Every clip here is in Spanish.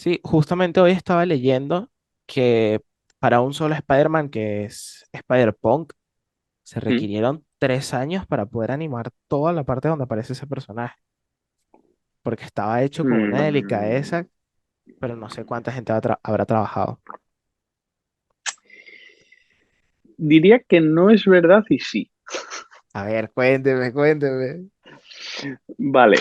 Sí, justamente hoy estaba leyendo que para un solo Spider-Man, que es Spider-Punk, se ¿Mm? requirieron 3 años para poder animar toda la parte donde aparece ese personaje, porque estaba hecho con una Mm, delicadeza, pero no sé cuánta gente habrá trabajado. diría que no es verdad y sí. A ver, cuénteme, cuénteme. Vale.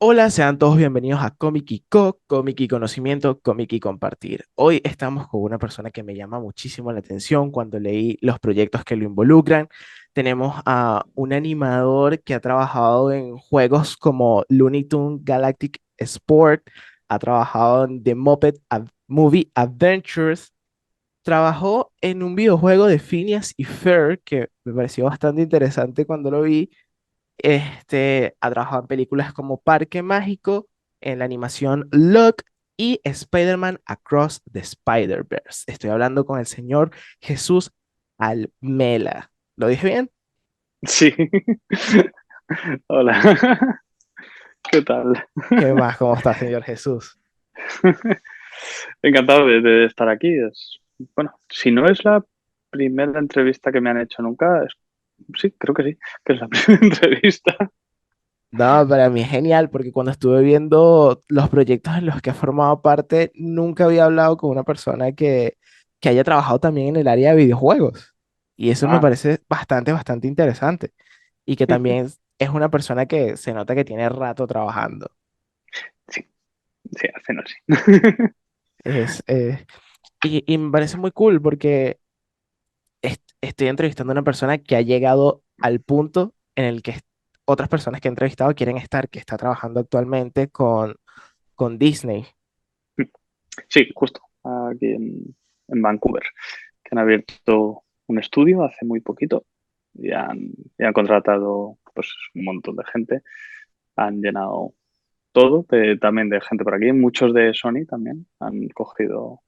Hola, sean todos bienvenidos a Comic y Co, Comic y Conocimiento, Comic y Compartir. Hoy estamos con una persona que me llama muchísimo la atención cuando leí los proyectos que lo involucran. Tenemos a un animador que ha trabajado en juegos como Looney Tunes Galactic Sport, ha trabajado en The Muppet Movie Adventures, trabajó en un videojuego de Phineas y Ferb que me pareció bastante interesante cuando lo vi. Ha trabajado en películas como Parque Mágico, en la animación Look y Spider-Man Across the Spider-Verse. Estoy hablando con el señor Jesús Almela. ¿Lo dije bien? Sí. Hola. ¿Qué tal? ¿Qué más? ¿Cómo está, señor Jesús? Encantado de estar aquí. Bueno, si no es la primera entrevista que me han hecho nunca, sí, creo que sí, que es la primera entrevista. No, para mí es genial porque cuando estuve viendo los proyectos en los que he formado parte, nunca había hablado con una persona que haya trabajado también en el área de videojuegos. Y eso me Ah, parece bastante, bastante interesante. Y que también es una persona que se nota que tiene rato trabajando. sí, sí, al final sí. Es, y me parece muy cool porque estoy entrevistando a una persona que ha llegado al punto en el que otras personas que he entrevistado quieren estar, que está trabajando actualmente con Disney. Sí, justo, aquí en Vancouver, que han abierto un estudio hace muy poquito y han contratado pues un montón de gente, han llenado todo, también de gente por aquí, muchos de Sony también han cogido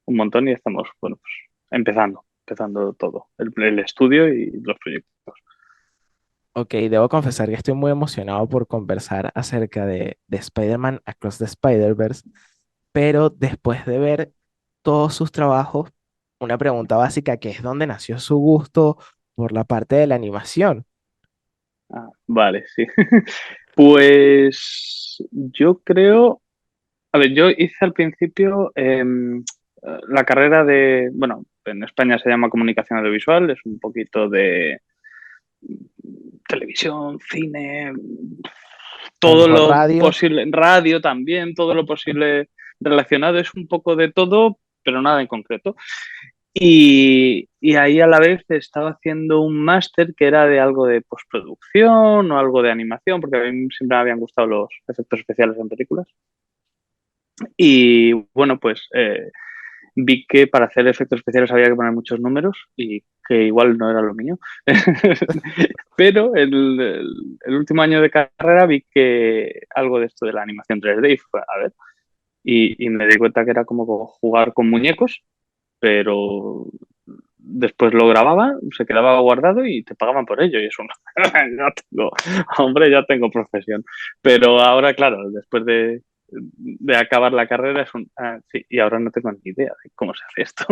un montón y estamos, bueno, pues empezando todo, el estudio y los proyectos. Ok, debo confesar que estoy muy emocionado por conversar acerca de Spider-Man Across the Spider-Verse, pero después de ver todos sus trabajos, una pregunta básica que es dónde nació su gusto por la parte de la animación. Ah, vale, sí. Pues yo creo, a ver, yo hice al principio la carrera bueno, en España se llama comunicación audiovisual, es un poquito de televisión, cine, A lo todo mejor lo radio. posible, radio también, todo lo posible relacionado, es un poco de todo, pero nada en concreto. Y ahí a la vez estaba haciendo un máster que era de algo de postproducción o algo de animación, porque a mí siempre me habían gustado los efectos especiales en películas. Y bueno, pues vi que para hacer efectos especiales había que poner muchos números y que igual no era lo mío. Pero el último año de carrera vi que algo de esto de la animación 3D y fue, a ver, y me di cuenta que era como jugar con muñecos, pero después lo grababa, se quedaba guardado y te pagaban por ello. Y eso, ya tengo, hombre, ya tengo profesión. Pero ahora, claro, después de acabar la carrera, sí, y ahora no tengo ni idea de cómo se hace esto.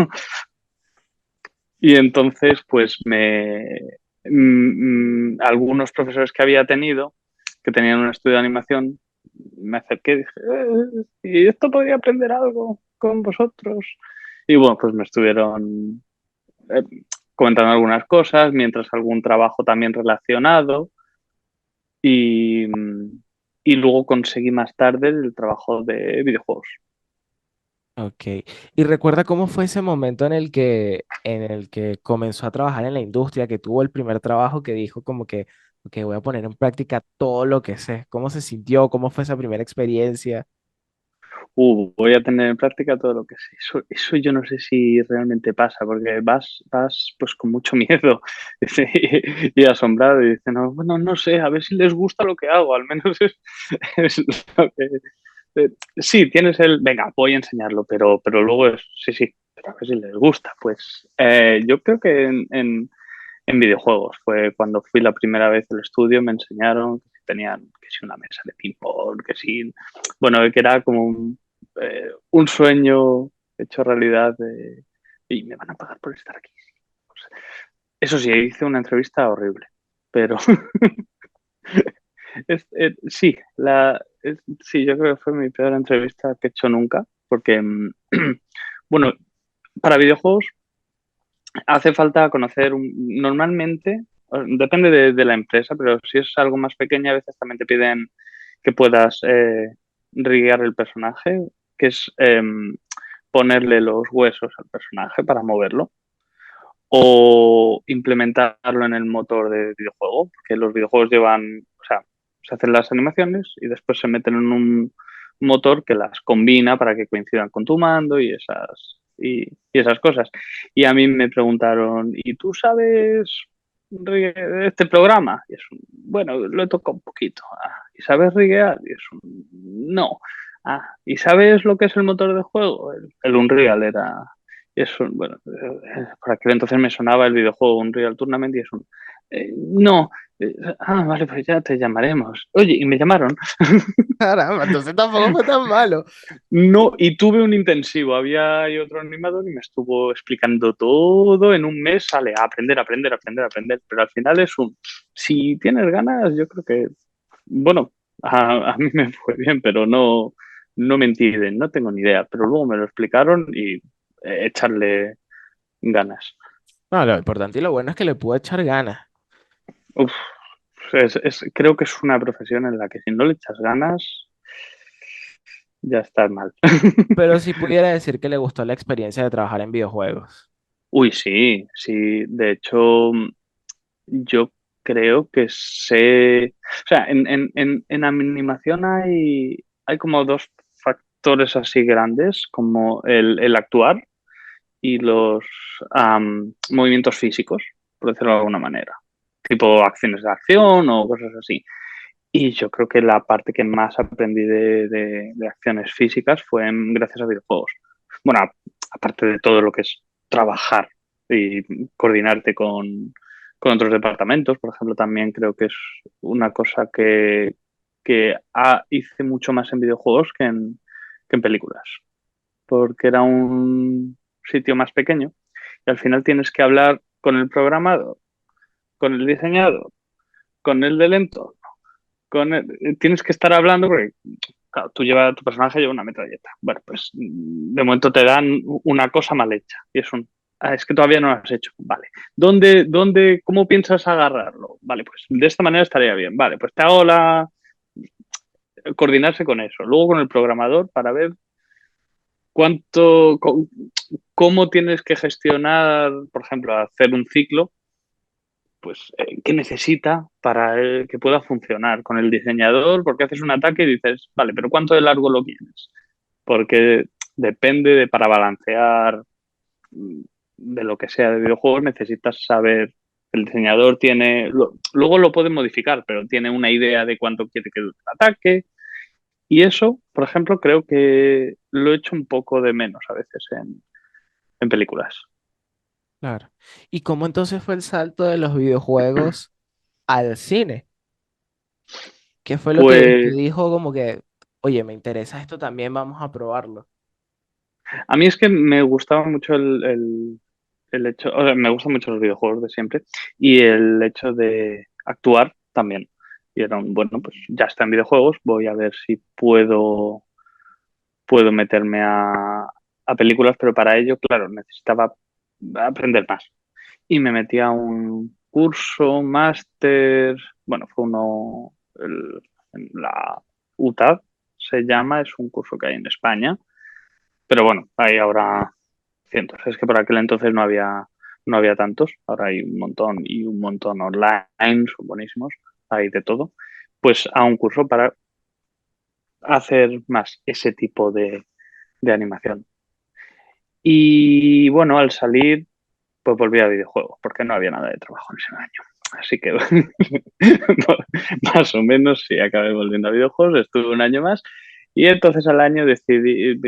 Y entonces, pues algunos profesores que había tenido, que tenían un estudio de animación, me acerqué y dije, ¿y esto podría aprender algo con vosotros? Y bueno, pues me estuvieron eh, comentando algunas cosas, mientras algún trabajo también relacionado y, y luego conseguí más tarde el trabajo de videojuegos. Ok. ¿Y recuerda cómo fue ese momento en el que comenzó a trabajar en la industria, que tuvo el primer trabajo que dijo como que, ok, voy a poner en práctica todo lo que sé? ¿Cómo se sintió? ¿Cómo fue esa primera experiencia? voy a tener en práctica todo lo que sé. Eso yo no sé si realmente pasa, porque vas pues con mucho miedo dice, y asombrado y dices, no, bueno, no sé, a ver si les gusta lo que hago, al menos es lo que... sí, tienes venga, voy a enseñarlo, pero luego sí, sí, pero a ver si les gusta. Pues yo creo que en videojuegos fue cuando fui la primera vez al estudio, me enseñaron que tenían que si una mesa de ping-pong, que si, bueno, que era como un sueño hecho realidad y me van a pagar por estar aquí. Eso sí, hice una entrevista horrible, pero sí, sí, yo creo que fue mi peor entrevista que he hecho nunca, porque, bueno, para videojuegos hace falta conocer normalmente, depende de la empresa, pero si es algo más pequeño, a veces también te piden que puedas riguear el personaje, que es ponerle los huesos al personaje para moverlo, o implementarlo en el motor de videojuego, porque los videojuegos llevan, o sea, se hacen las animaciones y después se meten en un motor que las combina para que coincidan con tu mando y esas cosas. Y a mí me preguntaron, ¿y tú sabes este programa? Y es bueno, lo he tocado un poquito. Ah, ¿y sabes riguear? Y es no. Ah, ¿y sabes lo que es el motor de juego? El Unreal era eso, bueno, por aquel entonces me sonaba el videojuego Unreal Tournament y es no, vale, pues ya te llamaremos. Oye, y me llamaron. Caramba, entonces tampoco fue tan malo. No, y tuve un intensivo. Había ahí otro animador y me estuvo explicando todo. En un mes sale a aprender, aprender, aprender, aprender. Pero al final si tienes ganas, yo creo que, bueno, a mí me fue bien, pero no me entienden, no tengo ni idea. Pero luego me lo explicaron y echarle ganas. No, lo importante y lo bueno es que le pude echar ganas. Uf, creo que es una profesión en la que si no le echas ganas, ya estás mal. Pero si pudiera decir que le gustó la experiencia de trabajar en videojuegos. Uy, sí, sí. De hecho, yo creo que sé. O sea, en animación hay como dos factores así grandes, como el actuar y los movimientos físicos, por decirlo de alguna manera. Tipo acciones de acción o cosas así. Y yo creo que la parte que más aprendí de acciones físicas fue gracias a videojuegos. Bueno, aparte de todo lo que es trabajar y coordinarte con otros departamentos, por ejemplo, también creo que es una cosa que hice mucho más en videojuegos que en películas, porque era un sitio más pequeño y al final tienes que hablar con el programador, con el diseñador, con el del entorno tienes que estar hablando porque, claro, tu personaje lleva una metralleta. Bueno, pues de momento te dan una cosa mal hecha y es que todavía no lo has hecho. Vale. ¿Cómo piensas agarrarlo? Vale, pues de esta manera estaría bien. Vale, pues te hago coordinarse con eso. Luego con el programador para ver cuánto, cómo tienes que gestionar, por ejemplo, hacer un ciclo pues, qué necesita para que pueda funcionar con el diseñador, porque haces un ataque y dices, vale, pero ¿cuánto de largo lo quieres? Porque depende para balancear de lo que sea de videojuegos, necesitas saber, el diseñador luego lo puede modificar, pero tiene una idea de cuánto quiere que dure el ataque. Y eso, por ejemplo, creo que lo he hecho un poco de menos a veces en películas. Claro. ¿Y cómo entonces fue el salto de los videojuegos al cine? ¿Qué fue lo que te Pues dijo como que, oye, me interesa esto también, vamos a probarlo? a mí es que me gustaba mucho el hecho, o sea, me gustan mucho los videojuegos de siempre y el hecho de actuar también. Y era bueno, pues ya está en videojuegos, voy a ver si puedo meterme a películas, pero para ello, claro, necesitaba aprender más. Y me metí a un curso, máster, bueno, fue en la UTAD, se llama, es un curso que hay en España, pero bueno, hay ahora cientos. Es que por aquel entonces no había tantos, ahora hay un montón y un montón online, son buenísimos, hay de todo. Pues a un curso para hacer más ese tipo de animación. Y bueno, al salir, pues volví a videojuegos, porque no había nada de trabajo en ese año. Así que más o menos sí acabé volviendo a videojuegos, estuve un año más y entonces al año decidí,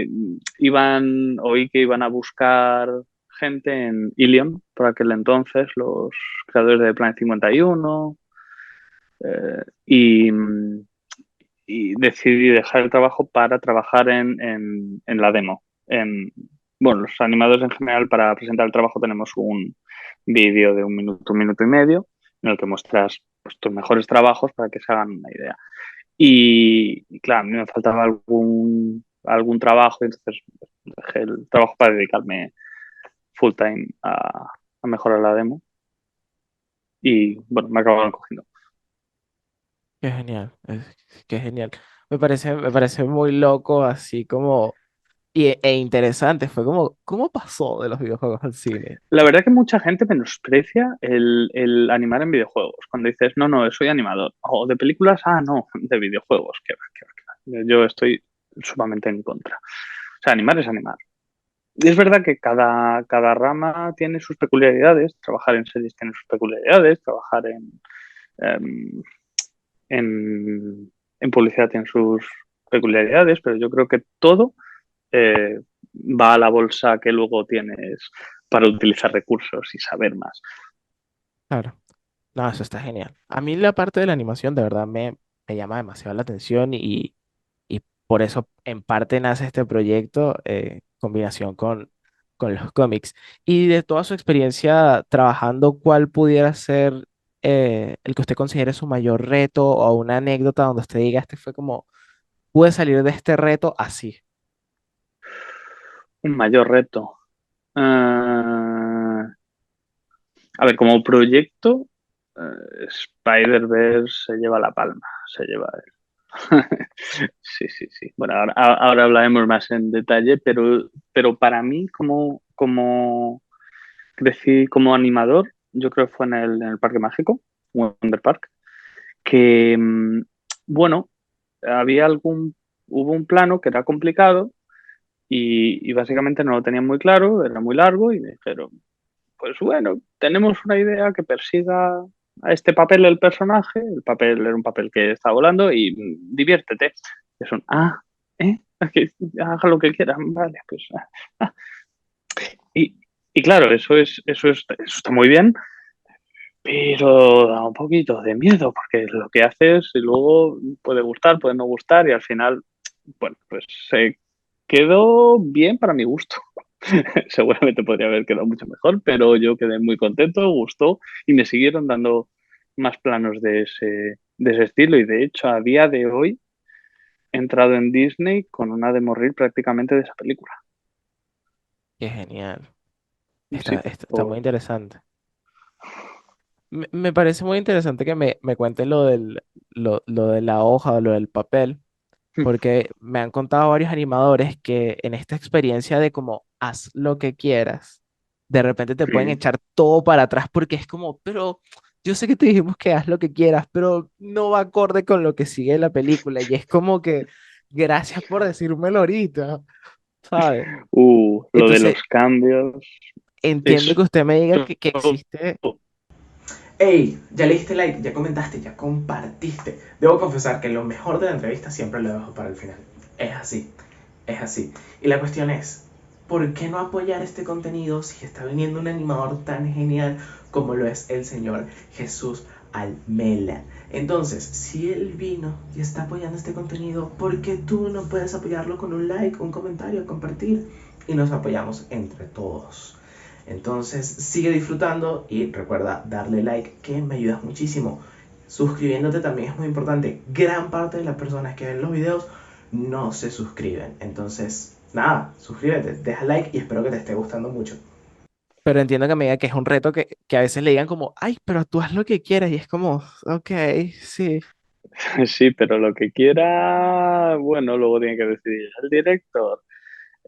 oí que iban a buscar gente en Ilion por aquel entonces, los creadores de Planet 51 y, y decidí dejar el trabajo para trabajar en la demo. Bueno, los animadores en general para presentar el trabajo tenemos un vídeo de un minuto y medio, en el que muestras pues, tus mejores trabajos para que se hagan una idea. Y claro, a mí me faltaba algún trabajo, y entonces dejé el trabajo para dedicarme full time a mejorar la demo. Y bueno, me acabaron cogiendo. Qué genial, qué genial. Me parece muy loco, así como, e interesante. Fue como, ¿cómo pasó de los videojuegos al cine? La verdad que mucha gente menosprecia el animar en videojuegos. Cuando dices, no, no, soy animador. O de películas, no, de videojuegos. Qué va, qué va, qué va. Yo estoy sumamente en contra. O sea, animar es animar. Y es verdad que cada rama tiene sus peculiaridades. Trabajar en series tiene sus peculiaridades. Trabajar em, en, en publicidad tiene sus peculiaridades. Pero yo creo que todo eh, va a la bolsa que luego tienes para utilizar recursos y saber más. Claro, no, eso está genial. A mí la parte de la animación de verdad me llama demasiado la atención y por eso en parte nace este proyecto, combinación con los cómics. Y de toda su experiencia trabajando, ¿cuál pudiera ser el que usted considere su mayor reto o una anécdota donde usted diga, este fue como, pude salir de este reto así? Un mayor reto. A ver, como proyecto, Spider-Verse se lleva la palma, se lleva Sí, sí, sí. Bueno, ahora hablaremos más en detalle, pero para mí, como crecí como animador, yo creo que fue en el Parque Mágico, Wonder Park, que, bueno, había hubo un plano que era complicado y básicamente no lo tenían muy claro, era muy largo y me dijeron, pues bueno, tenemos una idea que persiga a este papel el personaje, el papel era un papel que está volando y diviértete. Es un, ¿eh? Que haga lo que quiera, vale, pues. Ah. Y, y claro, eso está muy bien, pero da un poquito de miedo, porque lo que haces y luego puede gustar, puede no gustar, y al final, bueno, pues se quedó bien para mi gusto. Seguramente podría haber quedado mucho mejor, pero yo quedé muy contento, gustó, y me siguieron dando más planos de ese estilo, y de hecho, a día de hoy he entrado en Disney con una demo reel prácticamente de esa película. Qué genial. Sí, Está muy interesante. Me parece muy interesante que me cuentes lo de la hoja o lo del papel, porque me han contado varios animadores que en esta experiencia de como haz lo que quieras, de repente te pueden sí. echar todo para atrás porque es como, pero yo sé que te dijimos que haz lo que quieras, pero no va acorde con lo que sigue la película y es como que gracias por decírmelo ahorita, ¿sabes? Lo de Entonces, los cambios entiendo es que usted me diga que todo. existe. Hey, ya le diste like, ya comentaste, ya compartiste. Debo confesar que lo mejor de la entrevista siempre lo dejo para el final. Es así, es así. Y la cuestión es, ¿por qué no apoyar este contenido si está viniendo un animador tan genial como lo es el señor Jesús Almela? Entonces, si él vino y está apoyando este contenido, ¿por qué tú no puedes apoyarlo con un like, un comentario, compartir? Y nos apoyamos entre todos. Entonces sigue disfrutando y recuerda darle like, que me ayudas muchísimo. Suscribiéndote también es muy importante. Gran parte de las personas que ven los videos no se suscriben. Entonces, nada, suscríbete, deja like y espero que te esté gustando mucho. Pero entiendo que me diga que es un reto que a veces le digan como, ay, pero tú haz lo que quieras. Y es como, ok, sí. Sí, pero lo que quiera, bueno, luego tiene que decidir el director,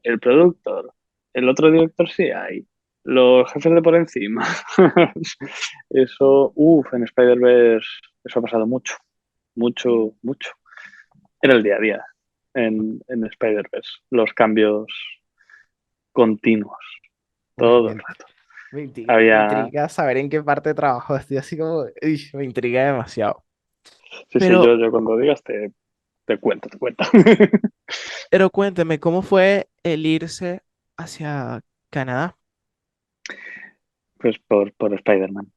el productor, el otro director sí hay, los jefes de por encima. Eso, en Spider-Verse, eso ha pasado mucho, mucho, mucho. Era el día a día. en Spider-Verse, los cambios continuos, Uf, todo el rato. me Había, intriga saber en qué parte trabajo. Estoy así como, uy, me intriga demasiado. sí, Pero, yo cuando digas te cuento, te cuento. pero cuénteme, ¿cómo fue el irse hacia Canadá? Pues por Spider-Man.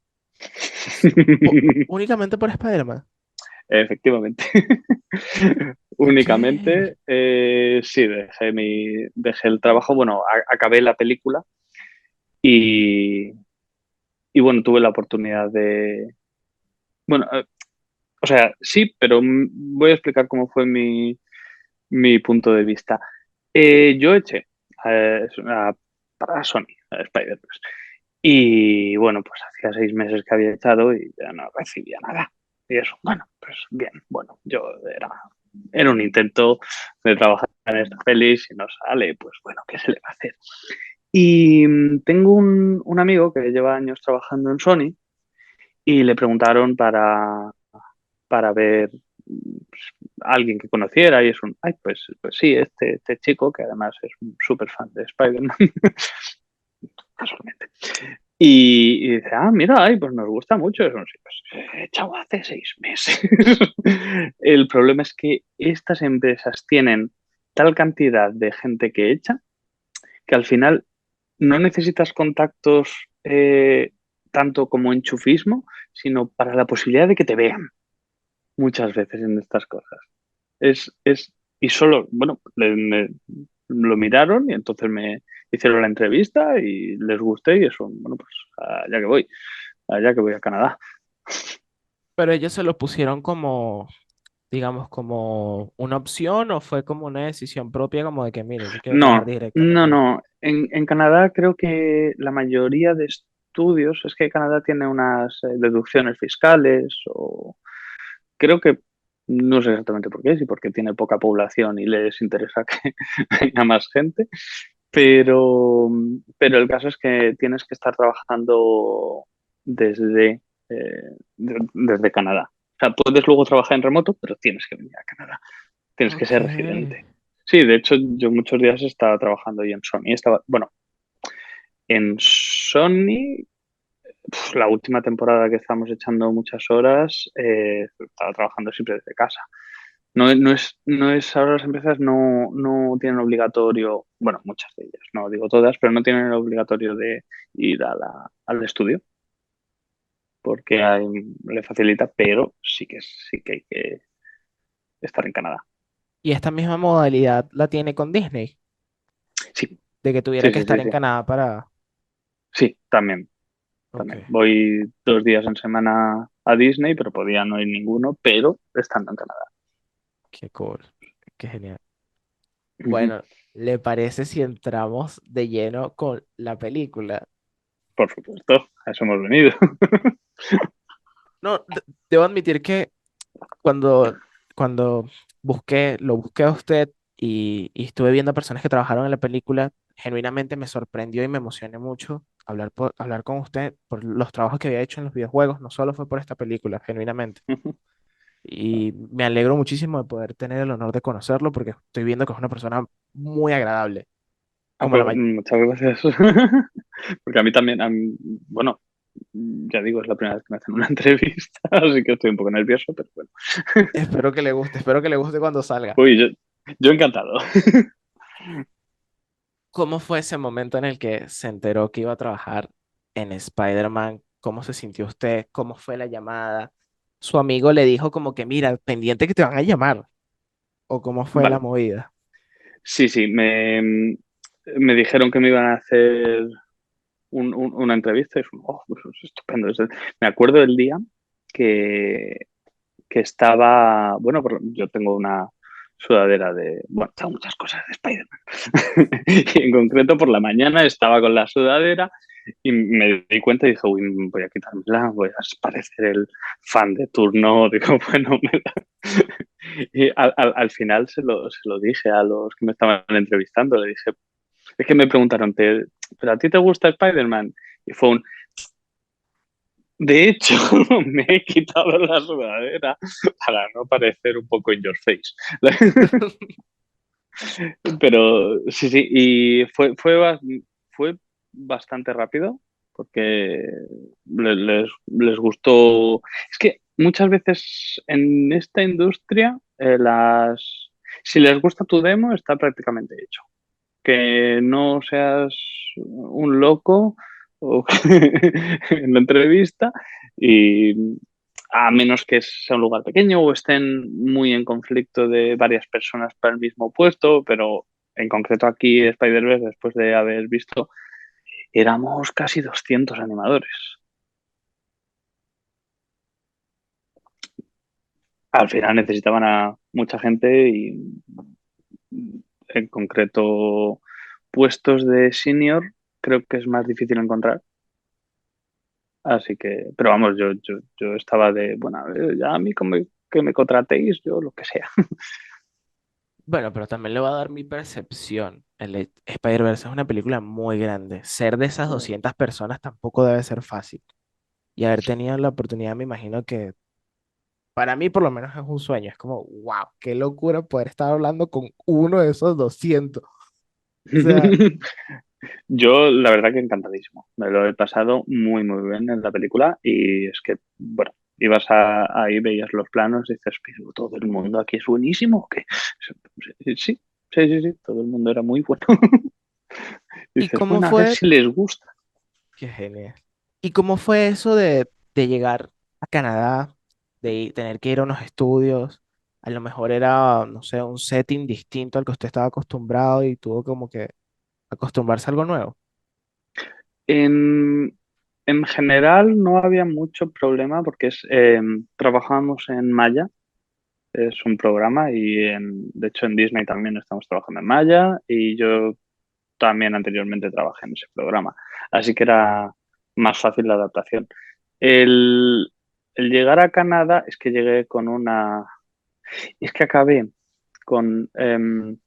Únicamente por Spider-Man. Efectivamente. Ok. Únicamente, sí, dejé el trabajo, bueno, acabé la película y, y bueno, tuve la oportunidad bueno, o sea, sí, pero voy a explicar cómo fue mi punto de vista. Yo eché para Sony, a Spider-Verse. Y bueno, pues hacía 6 meses que había echado y ya no recibía nada. Y eso, bueno, pues bien, bueno, era un intento de trabajar en esta peli, si no sale, pues bueno, ¿qué se le va a hacer? Y tengo un amigo que lleva años trabajando en Sony y le preguntaron para ver pues, a alguien que conociera y es ay, pues sí, este chico que además es un súper fan de Spider-Man, casualmente. Y dice, mira, ay, pues nos gusta mucho eso. Sí, pues, chavo, hace 6 meses. El problema es que estas empresas tienen tal cantidad de gente que echa que al final no necesitas contactos tanto como enchufismo, sino para la posibilidad de que te vean muchas veces en estas cosas. Y solo, bueno, lo miraron y entonces me hicieron la entrevista y les gusté y eso, bueno, pues allá que voy a Canadá. Pero ellos se lo pusieron como, digamos, como una opción o fue como una decisión propia, como de que, mire, yo quiero trabajar No, no, directamente ahí. no. En Canadá creo que la mayoría de estudios, es que Canadá tiene unas deducciones fiscales o creo que no sé exactamente por qué, si porque tiene poca población y les interesa que venga más gente, pero el caso es que tienes que estar trabajando desde, desde Canadá. O sea, puedes luego trabajar en remoto, pero tienes que venir a Canadá. Tienes que Ok. ser residente. Sí, de hecho, yo muchos días estaba trabajando ahí en Sony. Bueno, en Sony, la última temporada que estábamos echando muchas horas, estaba trabajando siempre desde casa. No es, ahora las empresas no tienen obligatorio, bueno, muchas de ellas, no digo todas, pero no tienen el obligatorio de ir al estudio, porque le facilita, pero sí que hay que estar en Canadá. Y esta misma modalidad la tiene con Disney, Sí, de que tuviera sí, que sí, estar sí, en sí. Canadá para... Sí, también, Ok, también. Voy 2 días en semana a Disney, pero podía no ir ninguno, pero estando en Canadá. qué cool, qué genial. Ujú. Bueno, ¿le parece si entramos de lleno con la película? Por supuesto, a eso hemos venido. No, debo admitir que cuando, cuando lo busqué a usted y estuve viendo a personas que trabajaron en la película, genuinamente me sorprendió y me emocioné mucho hablar con usted por los trabajos que había hecho en los videojuegos, no solo fue por esta película, genuinamente. Y me alegro muchísimo de poder tener el honor de conocerlo porque estoy viendo que es una persona muy agradable, como la Pues, mayoría. muchas gracias. Porque a mí también, bueno, ya digo, es la primera vez que me hacen una entrevista, así que estoy un poco nervioso, pero bueno. Espero que le guste cuando salga. Uy, yo encantado. ¿Cómo fue ese momento en el que se enteró que iba a trabajar en Spider-Man? ¿Cómo se sintió usted? ¿Cómo fue la llamada? Su amigo le dijo como que, mira, pendiente que te van a llamar. ¿O cómo fue la Vale, movida? sí, sí, me dijeron que me iban a hacer una entrevista y fue, pues es estupendo. Me acuerdo del día que, que estaba, bueno, yo tengo una sudadera bueno, tengo muchas cosas de Spider-Man. Y en concreto por la mañana estaba con la sudadera y me di cuenta y dije, uy, voy a quitármela, voy a parecer el fan de turno. Digo, bueno, Y al final se lo dije a los que me estaban entrevistando, le dije, es que me preguntaron, ¿pero a ti te gusta Spider-Man? Y fue de hecho, me he quitado la sudadera para no parecer un poco in your face. Pero sí, sí, y fue bastante rápido porque les gustó. Es que muchas veces en esta industria, si les gusta tu demo, está prácticamente hecho. Que no seas un loco o en la entrevista y a menos que sea un lugar pequeño o estén muy en conflicto de varias personas para el mismo puesto, pero en concreto aquí Spider-Verse, después de haber visto, éramos casi 200 animadores. Al final necesitaban a mucha gente y en concreto puestos de senior creo que es más difícil encontrar. Así que, pero vamos, yo estaba de, bueno, a ver, ya a mí como que me contratéis, yo lo que sea. Bueno, pero también le va a dar mi percepción. Spider-Verse es una película muy grande. Ser de esas 200 personas tampoco debe ser fácil. Y haber tenido la oportunidad, me imagino que para mí por lo menos es un sueño. Es como, wow, qué locura poder estar hablando con uno de esos 200. O sea, Yo, la verdad que encantadísimo. Me lo he pasado muy, muy bien en la película y es que, bueno, ibas ahí, veías los planos y dices, pero todo el mundo aquí es buenísimo. ¿O qué? Sí, sí, sí, sí, todo el mundo era muy bueno. ¿y Dices, cómo bueno, a ver fue? si les gusta. Qué genial. ¿Y cómo fue eso de llegar a Canadá, tener que ir a unos estudios? A lo mejor era, no sé, un setting distinto al que usted estaba acostumbrado y tuvo como que acostumbrarse a algo nuevo. En, en general no había mucho problema porque trabajábamos en Maya, es un programa y de hecho en Disney también estamos trabajando en Maya y yo también anteriormente trabajé en ese programa, así que era más fácil la adaptación. El, el llegar a Canadá es que llegué con es que acabé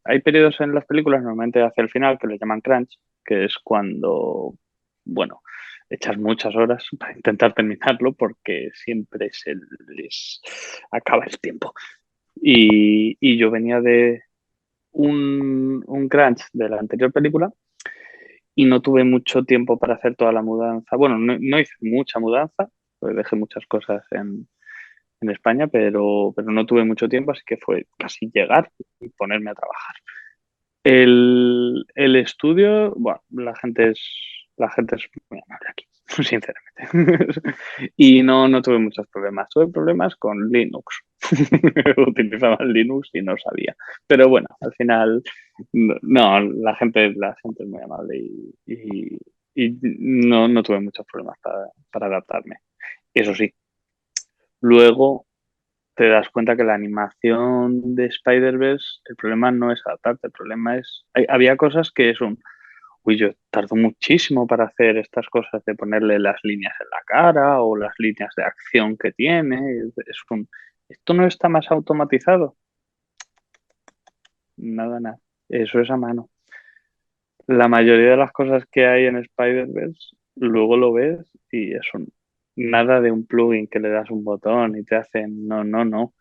hay periodos en las películas, normalmente hacia el final, que le llaman crunch, que es cuando, bueno, echas muchas horas para intentar terminarlo porque siempre se les acaba el tiempo. Y yo venía de un crunch de la anterior película y no tuve mucho tiempo para hacer toda la mudanza. Bueno, no hice mucha mudanza, pues dejé muchas cosas en España, pero no tuve mucho tiempo, así que fue casi llegar y ponerme a trabajar. El estudio, bueno, la gente es muy amable aquí, sinceramente. Y no tuve muchos problemas. Tuve problemas con Linux. Utilizaba Linux y no sabía. Pero bueno, al final, no, la gente es muy amable y no tuve muchos problemas para adaptarme. Eso sí, luego te das cuenta que la animación de Spider-Verse, el problema no es adaptarte, el problema es, había cosas que es uy, yo tardo muchísimo para hacer estas cosas de ponerle las líneas en la cara o las líneas de acción que tiene, esto no está más automatizado, nada, nada, eso es a mano. La mayoría de las cosas que hay en Spider-Verse, luego lo ves y es nada de un plugin que le das un botón y te hacen, no, no, no.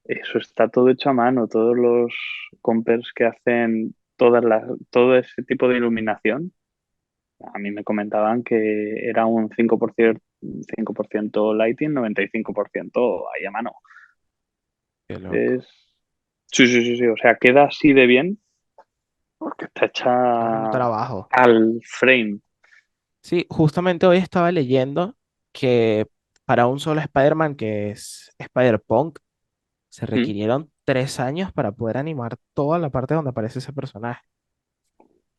Eso está todo hecho a mano, todos los compers que hacen todo ese tipo de iluminación. A mí me comentaban que era un 5% lighting, 95% ahí a mano. Qué loco. Es... Sí, sí, sí, sí. O sea, queda así de bien porque está Es un hecha trabajo. al frame. Sí, justamente hoy estaba leyendo que para un solo Spider-Man, que es Spider-Punk, se Mm. requirieron 3 años para poder animar toda la parte donde aparece ese personaje,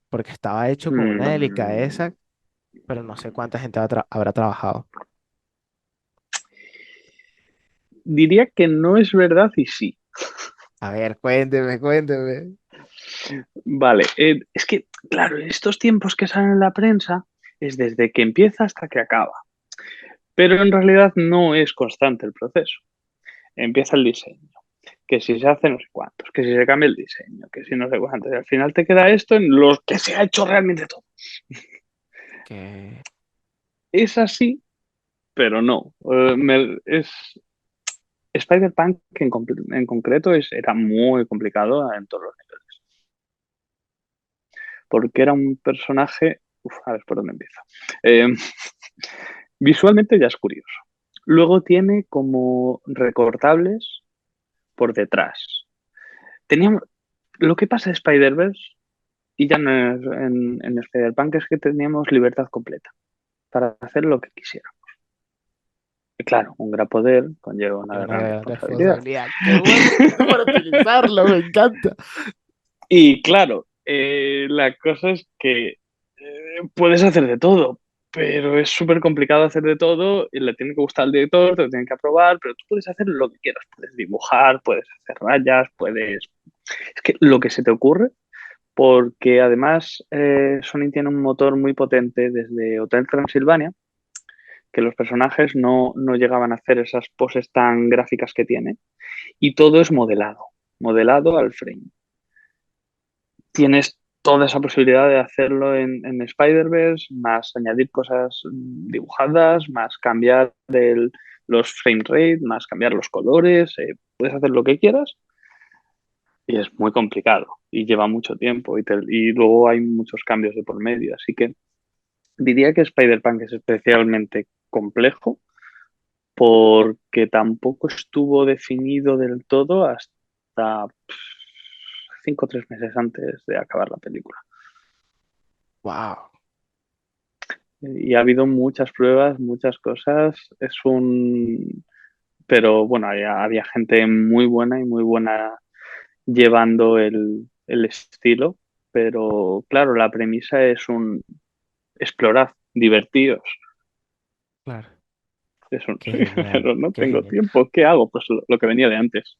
porque estaba hecho con una Mm. delicadeza, pero no sé cuánta gente habrá trabajado. Diría que no es verdad y sí. A ver, cuénteme, cuénteme. Vale, es que, claro, estos tiempos que salen en la prensa es desde que empieza hasta que acaba. Pero en realidad no es constante el proceso. Empieza el diseño, que si se hace no sé cuántos, que si se cambia el diseño, que si no sé cuántos. Y al final te queda esto en los que se ha hecho realmente todo. Que Es así, pero no. Spider-Punk en concreto era muy complicado en todos los niveles. porque era un personaje... Uf, a ver por dónde empiezo. Eh, visualmente ya es curioso. Luego tiene como recortables por detrás. Teníamos... Lo que pasa en Spider-Verse, y ya no es en Spider-Punk, es que teníamos libertad completa para hacer lo que quisiera. Y claro, un gran poder conlleva una Es una gran gran responsabilidad. responsabilidad. Qué bueno para utilizarlo, me encanta. Y claro, la cosa es que puedes hacer de todo, pero es súper complicado hacer de todo y le tiene que gustar al director, te lo tienen que aprobar, pero tú puedes hacer lo que quieras, puedes dibujar, puedes hacer rayas, puedes... Es que lo que se te ocurre, porque además Sony tiene un motor muy potente desde Hotel Transilvania, que los personajes no llegaban a hacer esas poses tan gráficas que tiene, y todo es modelado, modelado al frame. Tienes toda esa posibilidad de hacerlo en Spider-Verse, más añadir cosas dibujadas, más cambiar los frame rate, más cambiar los colores, puedes hacer lo que quieras y es muy complicado y lleva mucho tiempo y luego hay muchos cambios de por medio, así que diría que Spider-Punk es especialmente complejo porque tampoco estuvo definido del todo hasta 5 o 3 meses antes de acabar la película. Wow. Y ha habido muchas pruebas, muchas cosas. Pero bueno, había gente muy buena y muy buena llevando el estilo. Pero claro, la premisa es un explorad, divertidos. Claro. Es un, Qué genial, pero no qué tengo genial. tiempo. ¿Qué hago? Pues lo que venía de antes.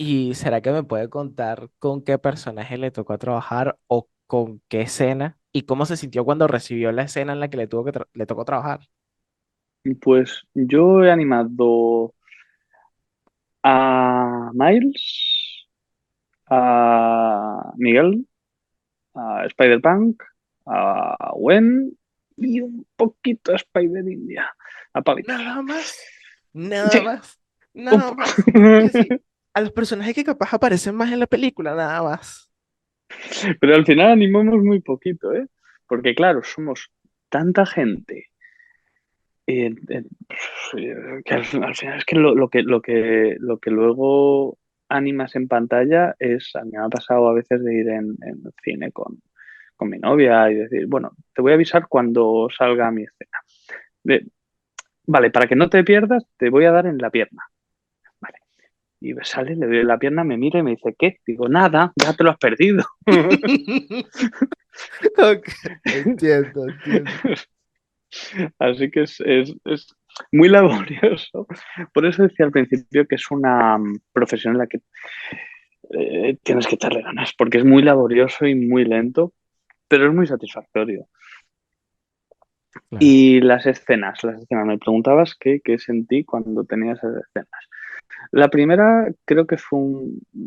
¿Y será que me puede contar con qué personaje le tocó trabajar o con qué escena? ¿Y cómo se sintió cuando recibió la escena en la que le tocó trabajar? Pues yo he animado a Miles, a Miguel, a Spider-Punk, a Gwen y un poquito a Spider-India, a Pavitr. Nada más, nada Sí, más, un nada poco. más. Que sí, a los personajes que capaz aparecen más en la película, nada más. Pero al final animamos muy poquito, ¿eh? Porque claro, somos tanta gente que al final es que lo que luego animas en pantalla es, a mí me ha pasado a veces de ir en el cine con mi novia y decir, bueno, te voy a avisar cuando salga mi escena. De, vale, para que no te pierdas, te voy a dar en la pierna. Vale. Y sale, le doy en la pierna, me mira y me dice, ¿qué? Digo, nada, ya te lo has perdido. Ok, entiendo, entiendo. Así que es muy laborioso. Por eso decía al principio que es una profesión en la que tienes que echarle ganas, porque es muy laborioso y muy lento, pero es muy satisfactorio. Claro. Y las escenas, me preguntabas qué sentí cuando tenía esas escenas. La primera creo que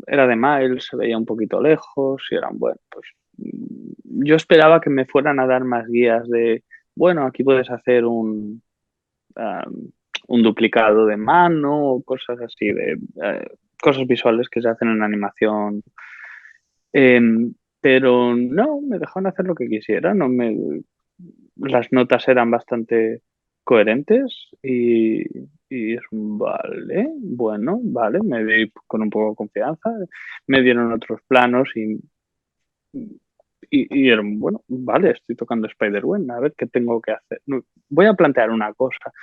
era de Miles, se veía un poquito lejos y eran, bueno, pues yo esperaba que me fueran a dar más guías de, bueno, aquí puedes hacer un duplicado de mano o cosas así, cosas visuales que se hacen en animación. Pero no, me dejaron hacer lo que quisiera, las notas eran bastante coherentes y es vale, bueno, vale, me di con un poco de confianza, me dieron otros planos y eran, bueno, vale, estoy tocando Spider-Man, a ver qué tengo que hacer. No, voy a plantear una cosa.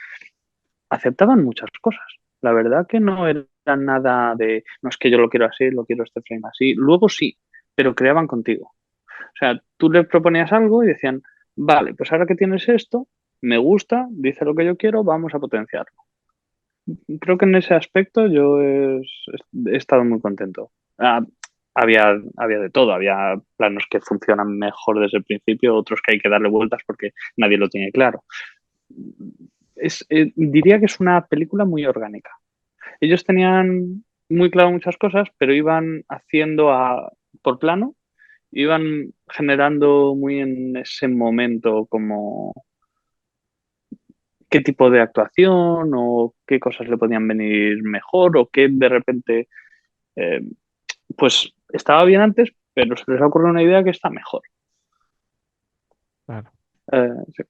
Aceptaban muchas cosas. La verdad que no era nada de, no es que yo lo quiero así, lo quiero este frame así. Luego sí, pero creaban contigo. O sea, tú les proponías algo y decían, vale, pues ahora que tienes esto, me gusta, dice lo que yo quiero, vamos a potenciarlo. Creo que en ese aspecto he estado muy contento. Ah, había de todo, había planos que funcionan mejor desde el principio, otros que hay que darle vueltas porque nadie lo tiene claro. Diría que es una película muy orgánica. Ellos tenían muy claro muchas cosas, pero iban haciendo por plano, iban generando muy en ese momento como qué tipo de actuación o qué cosas le podían venir mejor o qué de repente, eh, pues estaba bien antes, pero se les ha ocurrido una idea que está mejor. Claro. Sí.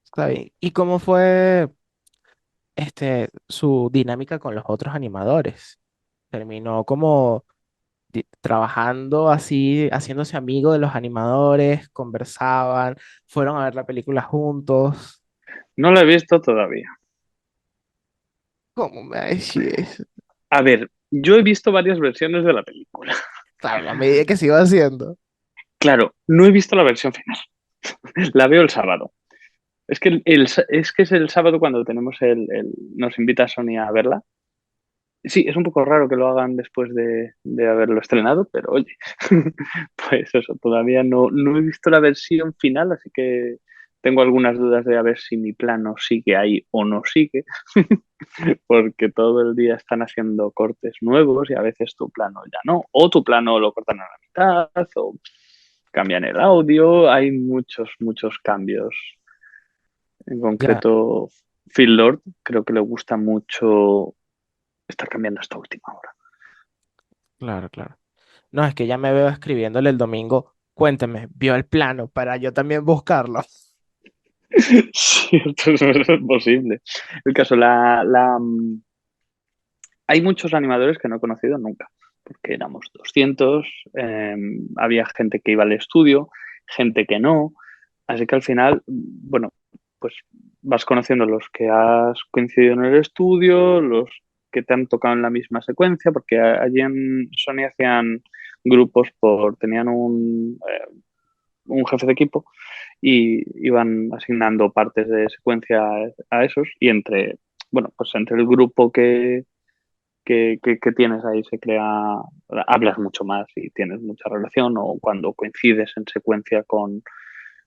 Está bien. ¿Y cómo fue su dinámica con los otros animadores? ¿Terminó como trabajando así, haciéndose amigo de los animadores, conversaban, fueron a ver la película juntos? No lo he visto todavía. ¿Cómo me decís? A ver, yo he visto varias versiones de la película. Claro, a medida que se iba haciendo. Claro, no he visto la versión final. La veo el sábado. Es que, es que es el sábado cuando tenemos nos invita Sony a verla. Sí, es un poco raro que lo hagan después de haberlo estrenado, pero oye, pues eso, todavía no he visto la versión final, así que tengo algunas dudas de a ver si mi plano sigue ahí o no sigue, porque todo el día están haciendo cortes nuevos y a veces tu plano ya no, o tu plano lo cortan a la mitad, o cambian el audio, hay muchos cambios. En Ya, concreto, Phil Lord creo que le gusta mucho estar cambiando esta última hora. claro, claro. No, es que ya me veo escribiéndole el domingo, cuénteme, vio el plano para yo también buscarlo. Cierto, eso es posible. El caso, hay muchos animadores que no he conocido nunca, porque éramos 200, había gente que iba al estudio, gente que no, así que al final, bueno, pues vas conociendo los que has coincidido en el estudio, los que te han tocado en la misma secuencia, porque allí en Sony hacían grupos tenían un jefe de equipo y iban asignando partes de secuencia a esos y bueno, pues entre el grupo que tienes ahí se crea, hablas mucho más y tienes mucha relación o cuando coincides en secuencia con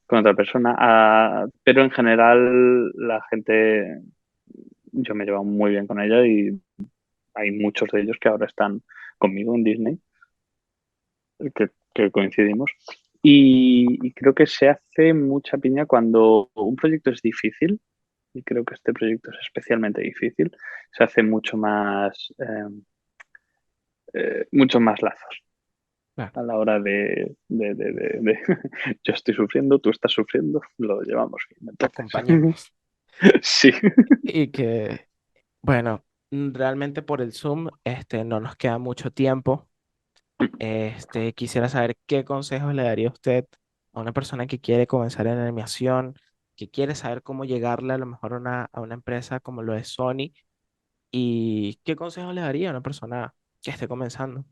otra persona. Pero en general la gente, yo me llevo muy bien con ella y hay muchos de ellos que ahora están conmigo en Disney, que coincidimos. Y creo que se hace mucha piña cuando un proyecto es difícil, y creo que este proyecto es especialmente difícil, se hace muchos más lazos Claro, a la hora de yo estoy sufriendo, tú estás sufriendo, lo llevamos bien. Entonces, acompañemos. sí. Y que, bueno, realmente por el Zoom, no nos queda mucho tiempo. Quisiera saber qué consejos le daría usted a una persona que quiere comenzar en animación, que quiere saber cómo llegarle a lo mejor a una empresa como lo es Sony, y qué consejos le daría a una persona que esté comenzando.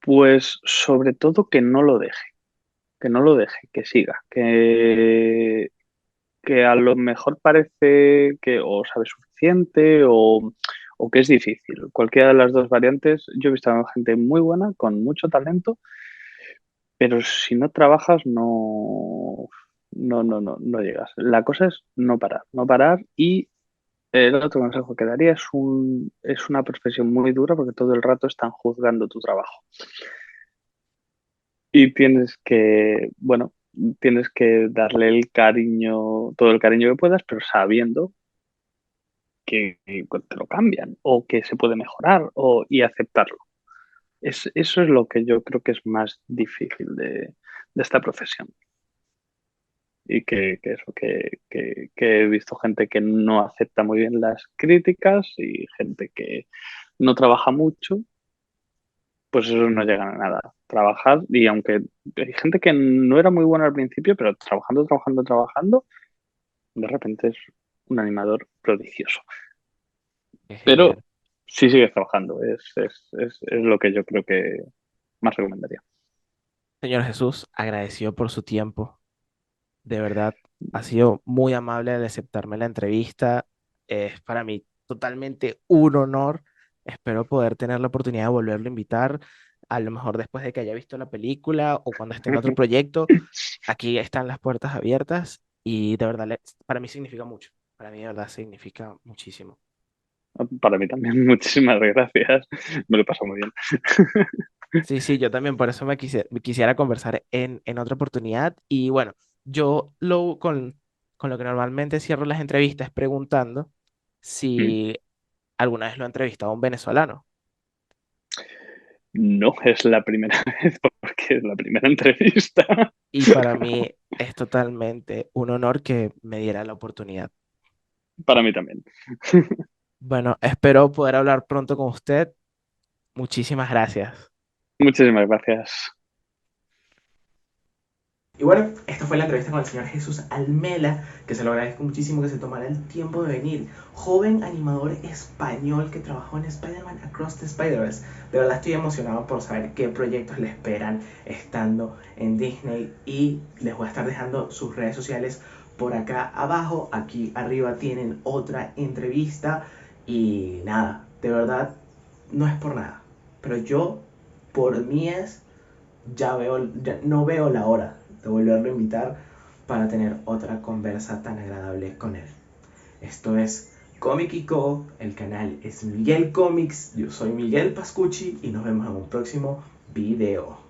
Pues sobre todo que no lo deje, que no lo deje, que siga, que a lo mejor parece que o sabe suficiente o que es difícil. Cualquiera de las dos variantes, yo he visto a gente muy buena, con mucho talento, pero si no trabajas no llegas. La cosa es no parar y el otro consejo que daría es una profesión muy dura porque todo el rato están juzgando tu trabajo. Y bueno, tienes que darle el cariño, todo el cariño que puedas, pero sabiendo que te lo cambian o que se puede mejorar y aceptarlo. Eso es lo que yo creo que es más difícil de esta profesión. Y que eso, que he visto gente que no acepta muy bien las críticas y gente que no trabaja mucho, pues eso no llegan a nada. Trabajar, y aunque hay gente que no era muy buena al principio, pero trabajando, de repente es un animador prodigioso. Qué genial. Pero sí sigues trabajando, es lo que yo creo que más recomendaría. Señor Jesús, agradecido por su tiempo. De verdad, ha sido muy amable al aceptarme la entrevista. Es para mí totalmente un honor. Espero poder tener la oportunidad de volverlo a invitar, a lo mejor después de que haya visto la película o cuando esté en otro proyecto. Aquí están las puertas abiertas y de verdad, para mí significa mucho. Para mí de verdad significa muchísimo. Para mí también, muchísimas gracias. Me lo he pasado muy bien. Sí, sí, yo también por eso me quisiera conversar en otra oportunidad. Y bueno, con lo que normalmente cierro las entrevistas es preguntando si alguna vez lo ha entrevistado a un venezolano. No es la primera vez que es la primera entrevista. Y para mí es totalmente un honor que me diera la oportunidad. Para mí también. Bueno, espero poder hablar pronto con usted. Muchísimas gracias. Muchísimas gracias. Y bueno, esta fue la entrevista con el señor Jesús Almela, que se lo agradezco muchísimo que se tomara el tiempo de venir. Joven animador español que trabajó en Spider-Man Across the Spider-Verse. De verdad estoy emocionado por saber qué proyectos le esperan estando en Disney. Y les voy a estar dejando sus redes sociales por acá abajo. Aquí arriba tienen otra entrevista. Y nada, de verdad, no es por nada. Pero yo, por mí ya no veo la hora de volverlo a invitar para tener otra conversa tan agradable con él. Esto es Comic y Co, el canal es Miguel Comics, yo soy Miguel Pascucci y nos vemos en un próximo video.